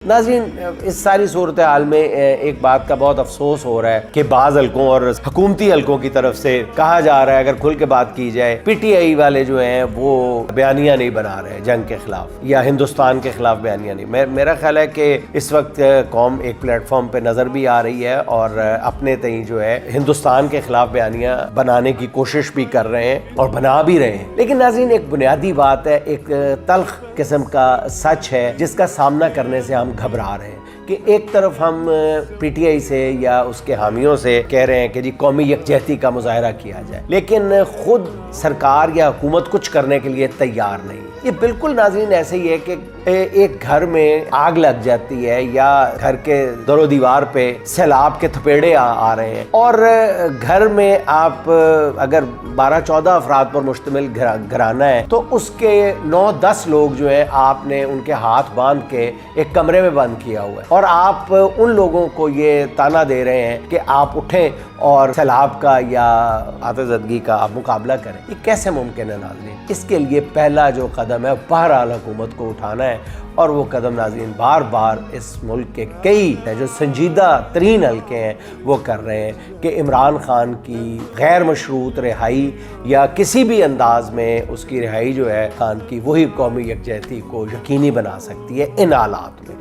ناظرین، اس ساری صورتحال میں ایک بات کا بہت افسوس ہو رہا ہے کہ بعض حلقوں اور حکومتی حلقوں کی طرف سے کہا جا رہا ہے، اگر کھل کے بات کی جائے، پی ٹی آئی والے جو ہیں وہ بیانیہ نہیں بنا رہے جنگ کے خلاف یا ہندوستان کے خلاف بیانیہ نہیں۔ میرا خیال ہے کہ اس وقت قوم ایک پلیٹ فارم پہ نظر بھی آ رہی ہے اور اپنے تئیں جو ہے ہندوستان کے خلاف بیانیہ بنانے کی کوشش بھی کر رہے ہیں اور بنا بھی رہے ہیں۔ لیکن ناظرین، ایک بنیادی بات ہے، ایک تلخ قسم کا سچ ہے جس کا سامنا کرنے سے ہم گھبرا رہے ہیں کہ ایک طرف ہم پی ٹی آئی سے یا اس کے حامیوں سے کہہ رہے ہیں کہ جی قومی یکجہتی کا مظاہرہ کیا جائے، لیکن خود سرکار یا حکومت کچھ کرنے کے لیے تیار نہیں۔ یہ بالکل ناظرین ایسے ہی ہے کہ ایک گھر میں آگ لگ جاتی ہے یا گھر کے در و دیوار پہ سیلاب کے تھپیڑے آ رہے ہیں اور گھر میں آپ اگر 12-14 افراد پر مشتمل گھرانہ ہے تو اس کے 9-10 لوگ جو ہیں آپ نے ان کے ہاتھ باندھ کے ایک کمرے میں بند کیا ہوا ہے اور آپ ان لوگوں کو یہ تانا دے رہے ہیں کہ آپ اٹھیں اور سیلاب کا یا آتش زدگی کا آپ مقابلہ کریں۔ یہ کیسے ممکن ہے ناظرین؟ اس کے لیے پہلا جو قدم ہے بہرحال حکومت کو اٹھانا ہے، اور وہ قدم ناظرین بار بار اس ملک کے کئی جو سنجیدہ ترین حلقے ہیں وہ کر رہے ہیں کہ عمران خان کی غیر مشروط رہائی یا کسی بھی انداز میں اس کی رہائی جو ہے خان کی، وہی قومی یکجہتی کو یقینی بنا سکتی ہے ان حالات میں۔